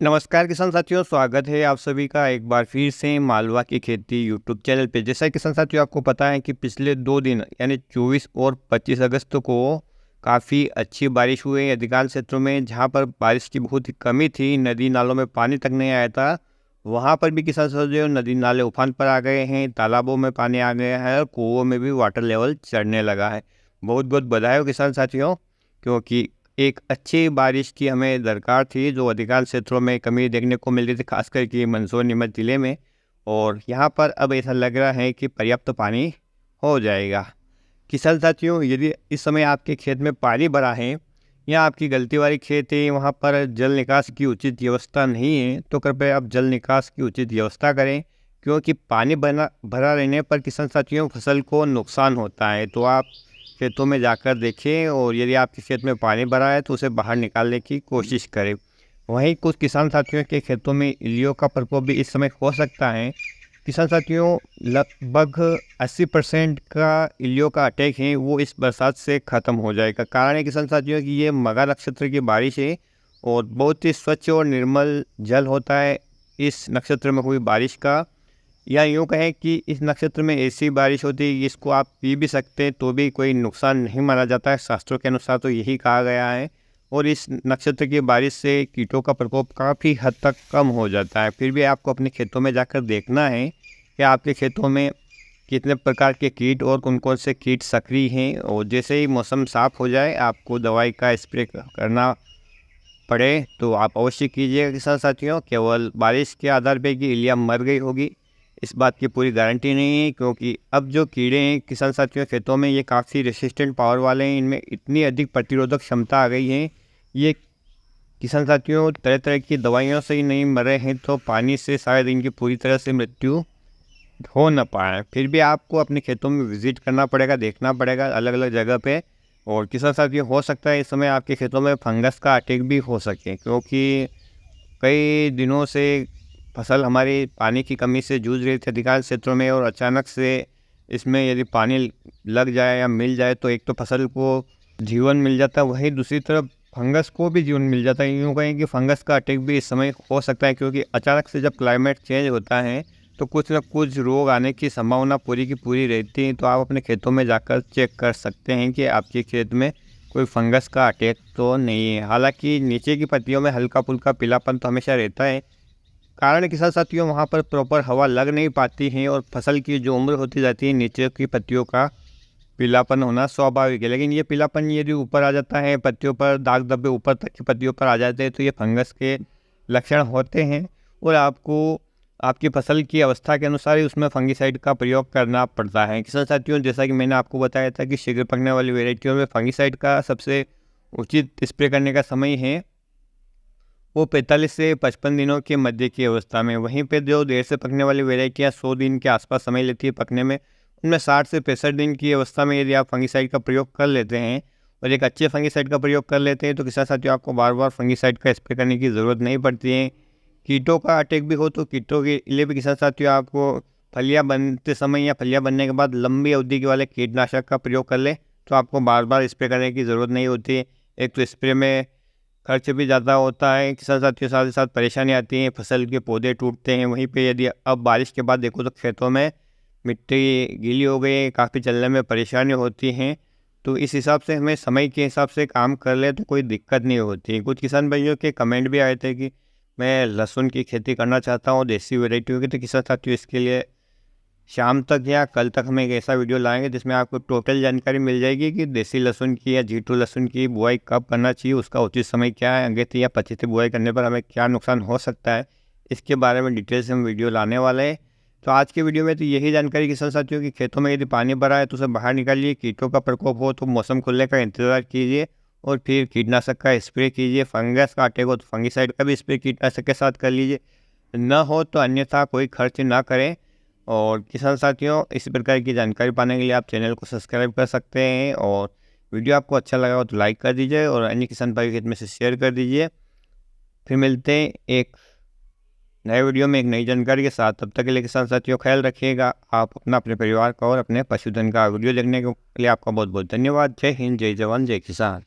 नमस्कार किसान साथियों, स्वागत है आप सभी का एक बार फिर से मालवा की खेती यूट्यूब चैनल पे। जैसा कि किसान साथियों आपको पता है कि पिछले 2 दिन यानी 24 और 25 अगस्त को काफ़ी अच्छी बारिश हुई अधिकांश क्षेत्रों में। जहां पर बारिश की बहुत ही कमी थी, नदी नालों में पानी तक नहीं आया था, वहां पर भी किसान साथियों नदी नाले उफान पर आ गए हैं, तालाबों में पानी आ गया है और कुओं में भी वाटर लेवल चढ़ने लगा है। बहुत बहुत बधाई हो किसान साथियों, क्योंकि एक अच्छी बारिश की हमें दरकार थी जो अधिकांश क्षेत्रों में कमी देखने को मिल रही थी, खासकर कि मंदसौर नीमच जिले में। और यहाँ पर अब ऐसा लग रहा है कि पर्याप्त पानी हो जाएगा। किसान साथियों, यदि इस समय आपके खेत में पानी भरा है या आपकी गलती वाली खेत है, वहाँ पर जल निकास की उचित व्यवस्था नहीं है, तो कृपया आप जल निकास की उचित व्यवस्था करें, क्योंकि पानी भरा रहने पर किसान साथियों फसल को नुकसान होता है। तो आप खेतों में जाकर देखें और यदि आपके खेत में पानी भरा है तो उसे बाहर निकालने की कोशिश करें। वहीं कुछ किसान साथियों के खेतों में इल्लियों का प्रकोप भी इस समय हो सकता है। किसान साथियों, लगभग 80% का इल्लियों का अटैक है वो इस बरसात से ख़त्म हो जाएगा। कारण है किसान साथियों कि ये मघा नक्षत्र की बारिश है और बहुत ही स्वच्छ और निर्मल जल होता है इस नक्षत्र में हुई बारिश का। या यूँ कहें कि इस नक्षत्र में ऐसी बारिश होती है इसको आप पी भी सकते हैं तो भी कोई नुकसान नहीं माना जाता है, शास्त्रों के अनुसार तो यही कहा गया है। और इस नक्षत्र की बारिश से कीटों का प्रकोप काफ़ी हद तक कम हो जाता है। फिर भी आपको अपने खेतों में जाकर देखना है कि आपके खेतों में कितने प्रकार के कीट और कौन कौन से कीट सक्रिय हैं। और जैसे ही मौसम साफ़ हो जाए, आपको दवाई का स्प्रे करना पड़े तो आप अवश्य कीजिएगा किसान साथियों। केवल बारिश के आधार पर कि इल्लियाँ मर गई होगी इस बात की पूरी गारंटी नहीं है, क्योंकि अब जो कीड़े हैं किसान साथियों खेतों में ये काफ़ी रेसिस्टेंट पावर वाले हैं, इनमें इतनी अधिक प्रतिरोधक क्षमता आ गई है। ये किसान साथियों तरह तरह की दवाइयों से ही नहीं मरे हैं तो पानी से शायद इनकी पूरी तरह से मृत्यु हो न पाए। फिर भी आपको अपने खेतों में विजिट करना पड़ेगा, देखना पड़ेगा अलग अलग जगह पे। और किसान साथियों, हो सकता है इस समय आपके खेतों में फंगस का अटैक भी हो सके, क्योंकि कई दिनों से फसल हमारी पानी की कमी से जूझ रही थी अधिकांश क्षेत्रों में। और अचानक से इसमें यदि पानी लग जाए या मिल जाए तो एक तो फसल को जीवन मिल जाता है, वहीं दूसरी तरफ फंगस को भी जीवन मिल जाता है। यूँ कहें कि फंगस का अटैक भी इस समय हो सकता है, क्योंकि अचानक से जब क्लाइमेट चेंज होता है तो कुछ न कुछ रोग आने की संभावना पूरी की पूरी रहती है। तो आप अपने खेतों में जाकर चेक कर सकते हैं कि आपके खेत में कोई फंगस का अटैक तो नहीं है। हालांकि नीचे की पत्तियों में हल्का फुल्का पीलापन तो हमेशा रहता है। कारण किसान साथियों वहाँ पर प्रॉपर हवा लग नहीं पाती है और फसल की जो उम्र होती जाती है, नीचे की पत्तियों का पीलापन होना स्वाभाविक है। लेकिन ये पीलापन यदि ऊपर आ जाता है, पत्तियों पर दाग धब्बे ऊपर तक की पत्तियों पर आ जाते हैं, तो ये फंगस के लक्षण होते हैं। और आपको आपकी फसल की अवस्था के अनुसार ही उसमें फंगिसाइड का प्रयोग करना पड़ता है। किसान साथियों, जैसा कि मैंने आपको बताया था कि शीघ्र पकने वाली वेराइटियों में फंगिसाइड का सबसे उचित स्प्रे करने का समय है वो 45 से 55 दिनों के मध्य की अवस्था में। वहीं पे जो देर से पकने वाली वेराइटियाँ 100 दिन के आसपास समय लेती है पकने में, उनमें 60 से 65 दिन की अवस्था में यदि आप फंगिसाइड का प्रयोग कर लेते हैं और एक अच्छे फंगिसाइड का प्रयोग कर लेते हैं तो किसान साथियों आपको बार बार फंगिसाइड का स्प्रे करने की ज़रूरत नहीं पड़ती है। कीटों का अटैक भी हो तो कीटों के लिए भी किसान साथियों आपको फलियाँ बनते समय या फलियाँ बनने के बाद लंबी अवधि के वाले कीटनाशक का प्रयोग कर ले तो आपको बार बार स्प्रे करने की ज़रूरत नहीं होती है। एक तो स्प्रे में खर्च भी ज़्यादा होता है, किसान साथियों साथ ही साथ परेशानी आती है, फसल के पौधे टूटते हैं। वहीं पे यदि अब बारिश के बाद देखो तो खेतों में मिट्टी गीली हो गई है, काफ़ी चलने में परेशानी होती हैं। तो इस हिसाब से हमें समय के हिसाब से काम कर ले तो कोई दिक्कत नहीं होती। कुछ किसान भाइयों के कमेंट भी आए थे कि मैं लहसुन की खेती करना चाहता हूँ देसी वैरायटी की, तो किसान साथियों इसके लिए शाम तक या कल तक हम एक ऐसा वीडियो लाएंगे जिसमें आपको टोटल जानकारी मिल जाएगी कि देसी लहसुन की या जीटू लहसुन की बुआई कब करना चाहिए, उसका उचित समय क्या है, अगेती या पछेती बुआई करने पर हमें क्या नुकसान हो सकता है, इसके बारे में डिटेल से हम वीडियो लाने वाले हैं। तो आज के वीडियो में तो यही जानकारी किसान साथियों की खेतों में यदि पानी भरा है तो उसे बाहर निकालिए, कीटों का प्रकोप हो तो मौसम खुलने का इंतजार कीजिए और फिर कीटनाशक का स्प्रे कीजिए। फंगस का अटैक हो तो फंगिसाइड का भी स्प्रे कीटनाशक के साथ कर लीजिए, न हो तो अन्यथा कोई खर्च ना करें। और किसान साथियों, इस प्रकार की जानकारी पाने के लिए आप चैनल को सब्सक्राइब कर सकते हैं और वीडियो आपको अच्छा लगा हो तो लाइक कर दीजिए और अन्य किसान भाई खेत में से शेयर कर दीजिए। फिर मिलते हैं एक नए वीडियो में एक नई जानकारी के साथ। तब तक के लिए किसान साथियों ख्याल रखिएगा आप अपना, अपने परिवार का और अपने पशुधन का। वीडियो देखने के लिए आपका बहुत बहुत धन्यवाद। जय हिंद, जय जवान, जय किसान।